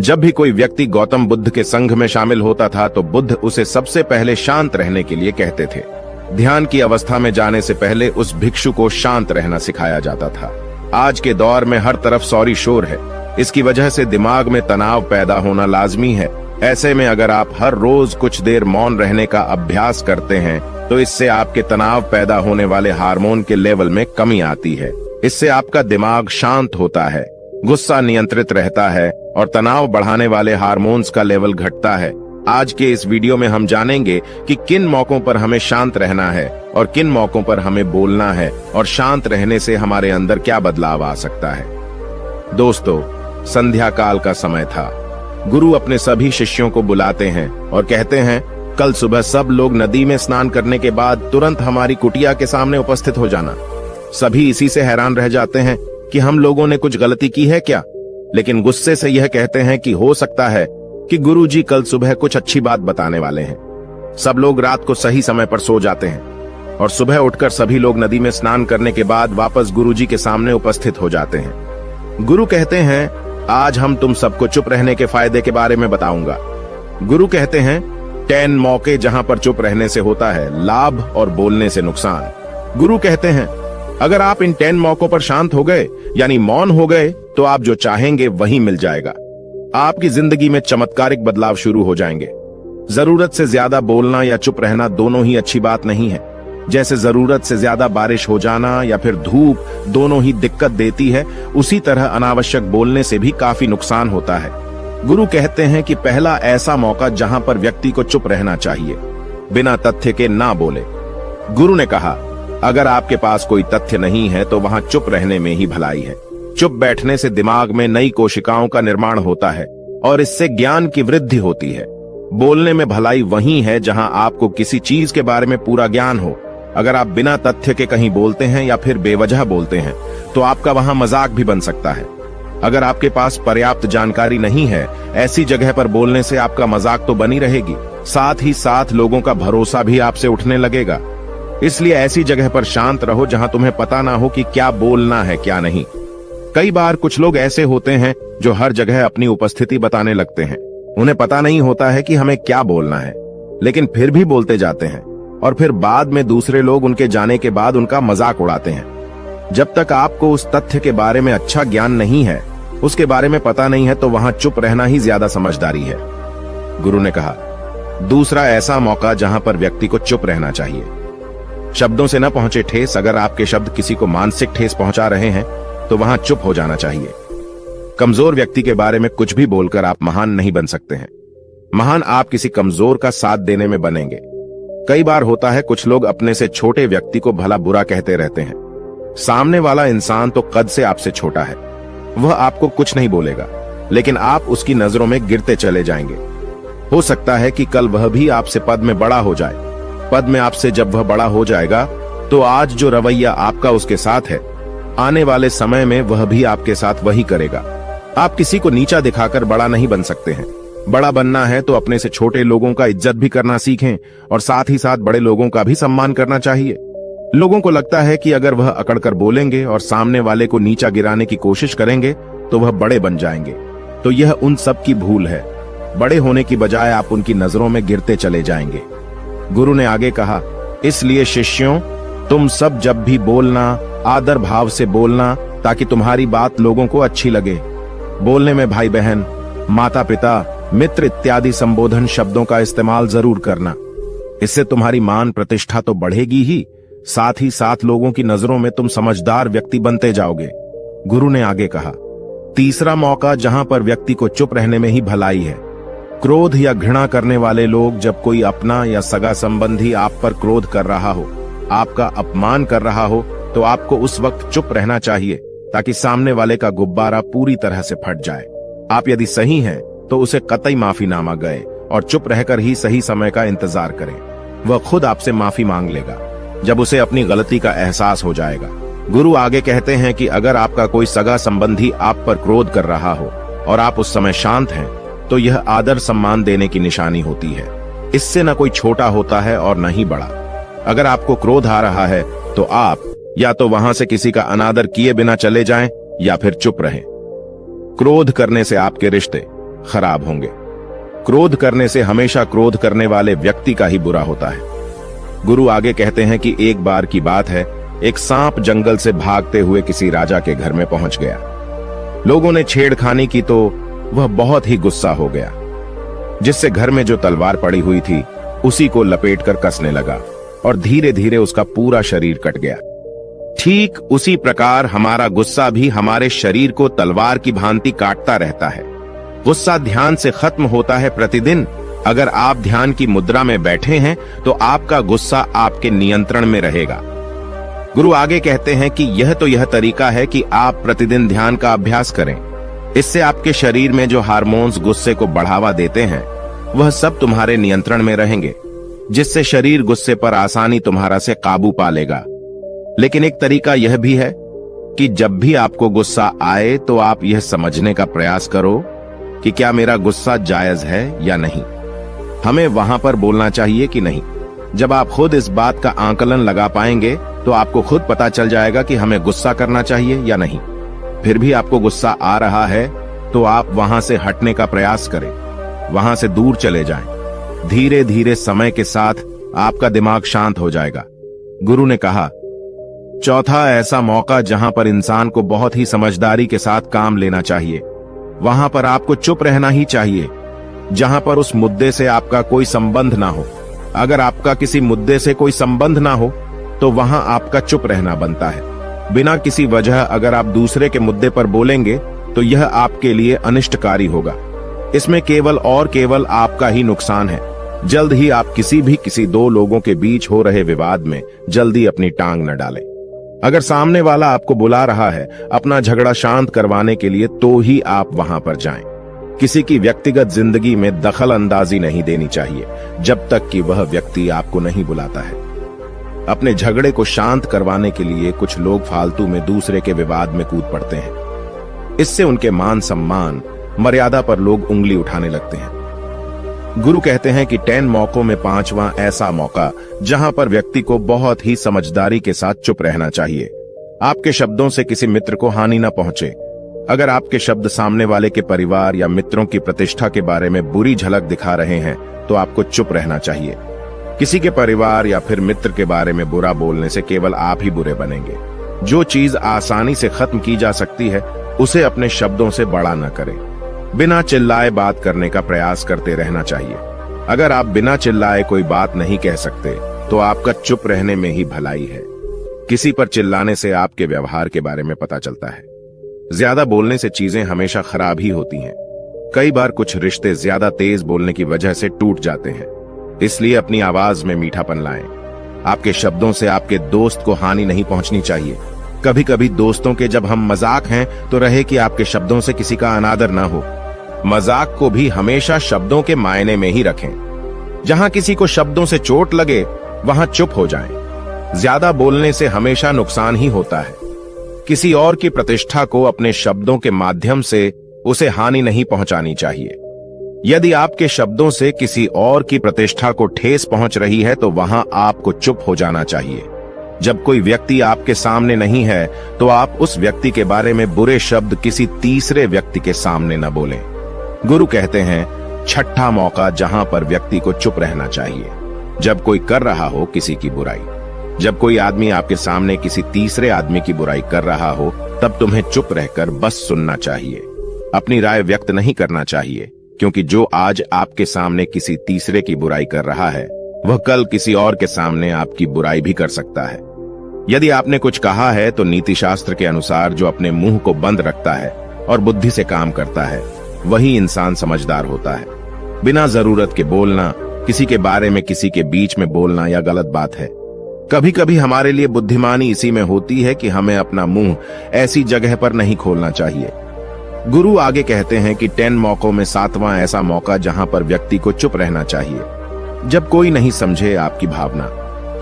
जब भी कोई व्यक्ति गौतम बुद्ध के संघ में शामिल होता था तो बुद्ध उसे सबसे पहले शांत रहने के लिए कहते थे। ध्यान की अवस्था में जाने से पहले उस भिक्षु को शांत रहना सिखाया जाता था। आज के दौर में हर तरफ सौरी शोर है। इसकी वजह से दिमाग में तनाव पैदा होना लाजमी है। ऐसे में अगर आप हर रोज कुछ देर मौन रहने का अभ्यास करते हैं तो इससे आपके तनाव पैदा होने वाले हार्मोन के लेवल में कमी आती है। इससे आपका दिमाग शांत होता है, गुस्सा नियंत्रित रहता है और तनाव बढ़ाने वाले हार्मोन्स का लेवल घटता है। आज के इस वीडियो में हम जानेंगे कि किन मौकों पर हमें शांत रहना है और किन मौकों पर हमें बोलना है और शांत रहने से हमारे अंदर क्या बदलाव आ सकता है। दोस्तों, संध्या काल का समय था। गुरु अपने सभी शिष्यों को बुलाते हैं और कहते हैं, कल सुबह सब लोग नदी में स्नान करने के बाद तुरंत हमारी कुटिया के सामने उपस्थित हो जाना। सभी इसी से हैरान रह जाते हैं कि हम लोगों ने कुछ गलती की है क्या, लेकिन गुस्से से यह कहते हैं कि हो सकता है कि गुरुजी कल सुबह कुछ अच्छी बात बताने वाले हैं। सब लोग रात को सही समय पर सो जाते हैं और सुबह उठकर सभी लोग नदी में स्नान करने के बाद वापस गुरुजी के सामने उपस्थित हो जाते हैं। गुरु कहते हैं, आज हम तुम सबको चुप रहने के फायदे के बारे में बताऊंगा। गुरु कहते हैं, 10 मौके जहां पर चुप रहने से होता है लाभ और बोलने से नुकसान। गुरु कहते हैं, अगर आप इन 10 मौकों पर शांत हो गए यानी मौन हो गए तो आप जो चाहेंगे वही मिल जाएगा। आपकी जिंदगी में चमत्कारिक बदलाव शुरू हो जाएंगे। जरूरत से ज्यादा बोलना या चुप रहना दोनों ही अच्छी बात नहीं है। जैसे जरूरत से ज्यादा बारिश हो जाना या फिर धूप दोनों ही दिक्कत देती है, उसी तरह अनावश्यक बोलने से भी काफी नुकसान होता है। गुरु कहते हैं कि पहला ऐसा मौका जहां पर व्यक्ति को चुप रहना चाहिए, बिना तथ्य के ना बोले। गुरु ने कहा, अगर आपके पास कोई तथ्य नहीं है तो वहां चुप रहने में ही भलाई है। चुप बैठने से दिमाग में नई कोशिकाओं का निर्माण होता है और इससे ज्ञान की वृद्धि होती है। बोलने में भलाई वही है जहां आपको किसी चीज के बारे में पूरा ज्ञान हो। अगर आप बिना तथ्य के कहीं बोलते हैं या फिर बेवजह बोलते हैं तो आपका वहां मजाक भी बन सकता है। अगर आपके पास पर्याप्त जानकारी नहीं है, ऐसी जगह पर बोलने से आपका मजाक तो बनी रहेगी, साथ ही साथ लोगों का भरोसा भी आपसे उठने लगेगा। इसलिए ऐसी जगह पर शांत रहो जहां तुम्हें पता ना हो कि क्या बोलना है क्या नहीं। कई बार कुछ लोग ऐसे होते हैं जो हर जगह अपनी उपस्थिति बताने लगते हैं। उन्हें पता नहीं होता है कि हमें क्या बोलना है, लेकिन फिर भी बोलते जाते हैं और फिर बाद में दूसरे लोग उनके जाने के बाद उनका मजाक उड़ाते हैं। जब तक आपको उस तथ्य के बारे में अच्छा ज्ञान नहीं है, उसके बारे में पता नहीं है, तो वहां चुप रहना ही ज्यादा समझदारी है। गुरु ने कहा, दूसरा ऐसा मौका जहां पर व्यक्ति को चुप रहना चाहिए। शब्दों से न पहुंचे ठेस, अगर आपके शब्द किसी को मानसिक ठेस पहुंचा रहे हैं तो वहां चुप हो जाना चाहिए। कमजोर व्यक्ति के बारे में कुछ भी बोलकर आप महान नहीं बन सकते हैं। महान आप किसी कमजोर का साथ देने में बनेंगे। कई बार होता है कुछ लोग अपने से छोटे व्यक्ति को भला बुरा कहते रहते हैं। सामने वाला इंसान तो कद से आपसे छोटा है, वह आपको कुछ नहीं बोलेगा, लेकिन आप उसकी नजरों में गिरते चले जाएंगे। हो सकता है कि कल वह भी आपसे पद में बड़ा हो जाए। पद में आपसे जब वह बड़ा हो जाएगा तो आज जो रवैया आपका उसके साथ है, आने वाले समय में वह भी आपके साथ वही करेगा। आप किसी को नीचा दिखाकर बड़ा नहीं बन सकते हैं। बड़ा बनना है तो अपने से छोटे लोगों का इज्जत भी करना सीखें और साथ ही साथ बड़े लोगों का भी सम्मान करना चाहिए। लोगों को लगता है कि अगर वह अकड़कर बोलेंगे और सामने वाले को नीचा गिराने की कोशिश करेंगे तो वह बड़े बन जाएंगे, तो यह उन सब की भूल है। बड़े होने की बजाय आप उनकी नजरों में गिरते चले जाएंगे। गुरु ने आगे कहा, इसलिए शिष्यों, तुम सब जब भी बोलना आदर भाव से बोलना, ताकि तुम्हारी बात लोगों को अच्छी लगे। बोलने में भाई बहन, माता पिता, मित्र इत्यादि संबोधन शब्दों का इस्तेमाल जरूर करना। इससे तुम्हारी मान प्रतिष्ठा तो बढ़ेगी ही, साथ ही साथ लोगों की नजरों में तुम समझदार व्यक्ति बनते जाओगे। गुरु ने आगे कहा, तीसरा मौका जहां पर व्यक्ति को चुप रहने में ही भलाई है। क्रोध या घृणा करने वाले लोग, जब कोई अपना या सगा संबंधी आप पर क्रोध कर रहा हो, आपका अपमान कर रहा हो, तो आपको उस वक्त चुप रहना चाहिए ताकि सामने वाले का गुब्बारा पूरी तरह से फट जाए। आप यदि सही हैं तो उसे कतई माफीनामा गए और चुप रहकर ही सही समय का इंतजार करें। वह खुद आपसे माफी मांग लेगा जब उसे अपनी गलती का एहसास हो जाएगा। गुरु आगे कहते हैं कि अगर आपका कोई सगा संबंधी आप पर क्रोध कर रहा हो और आप उस समय शांत हैं, तो यह आदर सम्मान देने की निशानी होती है। इससे न कोई छोटा होता है और न ही बड़ा। अगर आपको क्रोध आ रहा है तो आप या तो वहां से किसी का अनादर किए बिना चले जाएं या फिर चुप रहें। क्रोध करने से आपके रिश्ते खराब होंगे। क्रोध करने से हमेशा क्रोध करने वाले व्यक्ति का ही बुरा होता है। गुरु आगे कहते हैं कि एक बार की बात है, एक सांप जंगल से भागते हुए किसी राजा के घर में पहुंच गया। लोगों ने छेड़खानी की तो वह बहुत ही गुस्सा हो गया, जिससे घर में जो तलवार पड़ी हुई थी उसी को लपेटकर कसने लगा और धीरे धीरे उसका पूरा शरीर कट गया। ठीक उसी प्रकार हमारा गुस्सा भी हमारे शरीर को तलवार की भांति काटता रहता है। गुस्सा ध्यान से खत्म होता है प्रतिदिन। अगर आप ध्यान की मुद्रा में बैठे हैं तो आपका गुस्सा आपके नियंत्रण में रहेगा। गुरु आगे कहते हैं कि यह तरीका है कि आप प्रतिदिन ध्यान का अभ्यास करें। इससे आपके शरीर में जो हार्मोन्स गुस्से को बढ़ावा देते हैं वह सब तुम्हारे नियंत्रण में रहेंगे, जिससे शरीर गुस्से पर आसानी तुम्हारा से काबू पा लेगा। लेकिन एक तरीका यह भी है कि जब भी आपको गुस्सा आए तो आप यह समझने का प्रयास करो कि क्या मेरा गुस्सा जायज है या नहीं। हमें वहां पर बोलना चाहिए कि नहीं। जब आप खुद इस बात का आकलन लगा पाएंगे तो आपको खुद पता चल जाएगा कि हमें गुस्सा करना चाहिए या नहीं। फिर भी आपको गुस्सा आ रहा है तो आप वहां से हटने का प्रयास करें, वहां से दूर चले जाएं। धीरे धीरे समय के साथ आपका दिमाग शांत हो जाएगा। गुरु ने कहा, चौथा ऐसा मौका जहां पर इंसान को बहुत ही समझदारी के साथ काम लेना चाहिए, वहां पर आपको चुप रहना ही चाहिए, जहां पर उस मुद्दे से आपका कोई संबंध ना हो। अगर आपका किसी मुद्दे से कोई संबंध ना हो तो वहां आपका चुप रहना बनता है। बिना किसी वजह अगर आप दूसरे के मुद्दे पर बोलेंगे तो यह आपके लिए अनिष्टकारी होगा। इसमें केवल और केवल आपका ही नुकसान है। जल्द ही आप किसी दो लोगों के बीच हो रहे विवाद में जल्दी अपनी टांग न डालें। अगर सामने वाला आपको बुला रहा है अपना झगड़ा शांत करवाने के लिए तो ही आप वहां पर जाएं। किसी की व्यक्तिगत जिंदगी में दखल अंदाजी नहीं देनी चाहिए जब तक कि वह व्यक्ति आपको नहीं बुलाता है। अपने झगड़े को शांत करवाने के लिए कुछ लोग फालतू में दूसरे के विवाद में कूद पड़ते हैं। इससे उनके मान सम्मान मर्यादा पर लोग उंगली उठाने लगते हैं। गुरु कहते हैं कि 10 मौकों में 5वां ऐसा मौका जहां पर व्यक्ति को बहुत ही समझदारी के साथ चुप रहना चाहिए। आपके शब्दों से किसी मित्र को हानि न पहुंचे। अगर आपके शब्द सामने वाले के परिवार या मित्रों की प्रतिष्ठा के बारे में बुरी झलक दिखा रहे हैं तो आपको चुप रहना चाहिए। किसी के परिवार या फिर मित्र के बारे में बुरा बोलने से केवल आप ही बुरे बनेंगे। जो चीज आसानी से खत्म की जा सकती है उसे अपने शब्दों से बड़ा न करें। बिना चिल्लाए बात करने का प्रयास करते रहना चाहिए। अगर आप बिना चिल्लाए कोई बात नहीं कह सकते तो आपका चुप रहने में ही भलाई है। किसी पर चिल्लाने से आपके व्यवहार के बारे में पता चलता है। ज्यादा बोलने से चीजें हमेशा खराब ही होती हैं। कई बार कुछ रिश्ते ज्यादा तेज बोलने की वजह से टूट जाते हैं। इसलिए अपनी आवाज में मीठापन लाएं। आपके शब्दों से आपके दोस्त को हानि नहीं पहुंचनी चाहिए। कभी कभी दोस्तों के जब हम मजाक हैं तो रहे कि आपके शब्दों से किसी का अनादर ना हो। मजाक को भी हमेशा शब्दों के मायने में ही रखें। जहां किसी को शब्दों से चोट लगे वहां चुप हो जाएं। ज्यादा बोलने से हमेशा नुकसान ही होता है। किसी और की प्रतिष्ठा को अपने शब्दों के माध्यम से उसे हानि नहीं पहुंचानी चाहिए। यदि आपके शब्दों से किसी और की प्रतिष्ठा को ठेस पहुंच रही है तो वहां आपको चुप हो जाना चाहिए। जब कोई व्यक्ति आपके सामने नहीं है तो आप उस व्यक्ति के बारे में बुरे शब्द किसी तीसरे व्यक्ति के सामने न बोलें। गुरु कहते हैं, छठा मौका जहां पर व्यक्ति को चुप रहना चाहिए, जब कोई कर रहा हो किसी की बुराई। जब कोई आदमी आपके सामने किसी तीसरे आदमी की बुराई कर रहा हो तब तुम्हें चुप रहकर बस सुनना चाहिए। अपनी राय व्यक्त नहीं करना चाहिए, क्योंकि जो आज आपके सामने किसी तीसरे की बुराई कर रहा है वह कल किसी और के सामने आपकी बुराई भी कर सकता है। यदि आपने कुछ कहा है तो नीति शास्त्र के अनुसार जो अपने मुंह को बंद रखता है और बुद्धि से काम करता है वही इंसान समझदार होता है। बिना जरूरत के बोलना, किसी के बारे में किसी के बीच में बोलना यह गलत बात है। कभी कभी हमारे लिए बुद्धिमानी इसी में होती है कि हमें अपना मुंह ऐसी जगह पर नहीं खोलना चाहिए। गुरु आगे कहते हैं कि 10 मौकों में 7वां ऐसा मौका जहां पर व्यक्ति को चुप रहना चाहिए, जब कोई नहीं समझे आपकी भावना।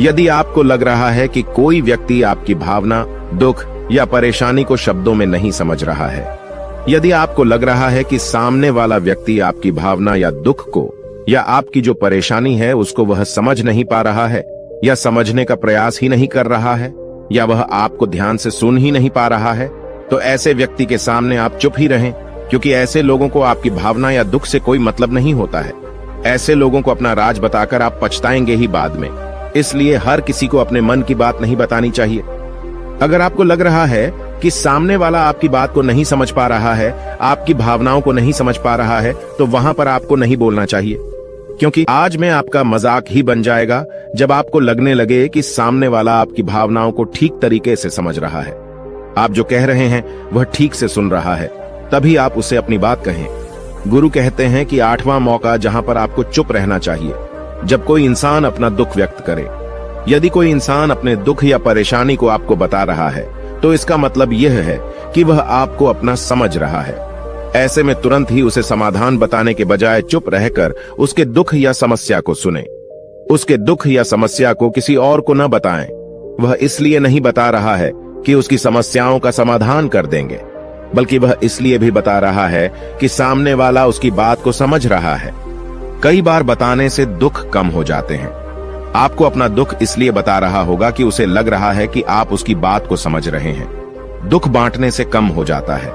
यदि आपको लग रहा है कि कोई व्यक्ति आपकी भावना, दुख या परेशानी को शब्दों में नहीं समझ रहा है, यदि आपको लग रहा है कि सामने वाला व्यक्ति आपकी भावना या दुख को या आपकी जो परेशानी है उसको वह समझ नहीं पा रहा है या समझने का प्रयास ही नहीं कर रहा है या वह आपको ध्यान से सुन ही नहीं पा रहा है, तो ऐसे व्यक्ति के सामने आप चुप ही रहें, क्योंकि ऐसे लोगों को आपकी भावना या दुख से कोई मतलब नहीं होता है। ऐसे लोगों को अपना राज बताकर आप पछताएंगे ही बाद में। इसलिए हर किसी को अपने मन की बात नहीं बतानी चाहिए। अगर आपको लग रहा है कि सामने वाला आपकी बात को नहीं समझ पा रहा है, आपकी भावनाओं को नहीं समझ पा रहा है, तो वहां पर आपको नहीं बोलना चाहिए, क्योंकि आज में आपका मजाक ही बन जाएगा जब आपको लगने लगे कि सामने वाला आपकी भावनाओं को ठीक तरीके से समझ रहा है, आप जो कह रहे हैं वह ठीक से सुन रहा है, तभी आप उसे अपनी बात कहें। गुरु कहते हैं कि 8वां मौका जहां पर आपको चुप रहना चाहिए, जब कोई इंसान अपना दुख व्यक्त करे। यदि कोई इंसान अपने दुख या परेशानी को आपको बता रहा है, तो इसका मतलब यह है कि वह आपको अपना समझ रहा है। ऐसे में तुरंत ही उसे समाधान बताने के बजाय चुप रहकर उसके दुख या समस्या को सुने। उसके दुख या समस्या को किसी और को न बताएं। वह इसलिए नहीं बता रहा है कि उसकी समस्याओं का समाधान कर देंगे, बल्कि वह इसलिए भी बता रहा है कि सामने वाला उसकी बात को समझ रहा है। कई बार बताने से दुख कम हो जाते हैं। आपको अपना दुख इसलिए बता रहा होगा कि उसे लग रहा है कि आप उसकी बात को समझ रहे हैं। दुख बांटने से कम हो जाता है।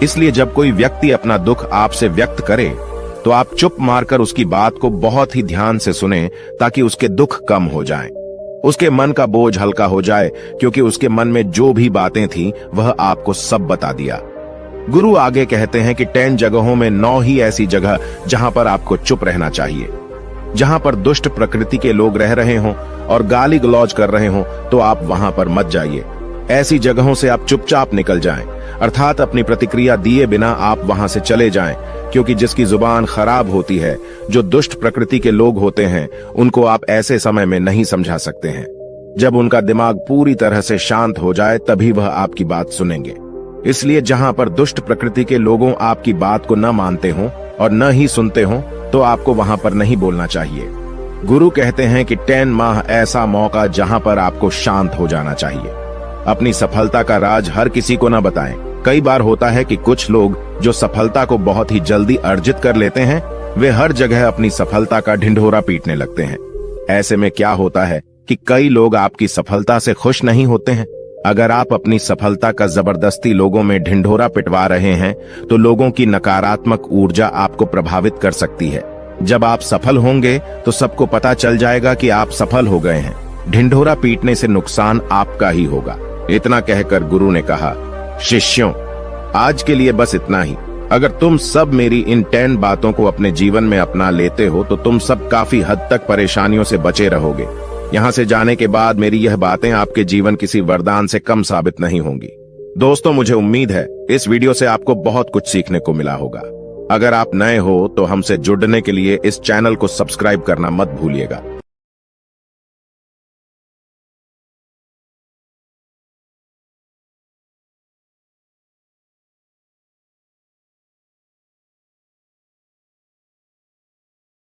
इसलिए जब कोई व्यक्ति अपना दुख आपसे व्यक्त करे, तो आप चुप मारकर उसकी बात को बहुत ही ध्यान से सुने, ताकि उसके दुख कम हो जाएं। उसके मन का बोझ हल्का हो जाए, क्योंकि उसके मन में जो भी बातें थीं, वह आपको सब बता दिया। गुरु आगे कहते हैं कि 10 जगहों में 9 ही ऐसी जगह जहां पर आपको चुप रहना चाहिए। जहां पर दुष्ट प्रकृति के लोग रह रहे हों और गाली गलौज कर रहे हों, तो आप वहां पर मत जाइए। ऐसी जगहों से आप चुपचाप निकल जाएं, अर्थात अपनी प्रतिक्रिया दिए बिना आप वहां से चले जाएं, क्योंकि जिसकी जुबान खराब होती है, जो दुष्ट प्रकृति के लोग होते हैं, उनको आप ऐसे समय में नहीं समझा सकते हैं। जब उनका दिमाग पूरी तरह से शांत हो जाए, तभी वह आपकी बात सुनेंगे। इसलिए जहां पर दुष्ट प्रकृति के लोगों आपकी बात को न मानते हों और न ही सुनते हों, तो आपको वहां पर नहीं बोलना चाहिए। गुरु कहते हैं कि 10 माह ऐसा मौका जहां पर आपको शांत हो जाना चाहिए। अपनी सफलता का राज हर किसी को न बताएं। कई बार होता है कि कुछ लोग जो सफलता को बहुत ही जल्दी अर्जित कर लेते हैं, वे हर जगह अपनी सफलता का ढिंढोरा पीटने लगते हैं। ऐसे में क्या होता है कि कई लोग आपकी सफलता से खुश नहीं होते हैं। अगर आप अपनी सफलता का जबरदस्ती लोगों में ढिंढोरा पिटवा रहे हैं, तो लोगों की नकारात्मक ऊर्जा आपको प्रभावित कर सकती है। जब आप सफल होंगे, तो सबको पता चल जाएगा कि आप सफल हो गए हैं। ढिंढोरा पीटने से नुकसान आपका ही होगा। इतना कहकर गुरु ने कहा, शिष्यों, आज के लिए बस इतना ही। अगर तुम सब मेरी इन 10 बातों को अपने जीवन में अपना लेते हो, तो तुम सब काफी हद तक परेशानियों से बचे रहोगे। यहाँ से जाने के बाद मेरी यह बातें आपके जीवन किसी वरदान से कम साबित नहीं होंगी। दोस्तों, मुझे उम्मीद है इस वीडियो से आपको बहुत कुछ सीखने को मिला होगा। अगर आप नए हो तो हमसे जुड़ने के लिए इस चैनल को सब्सक्राइब करना मत भूलिएगा।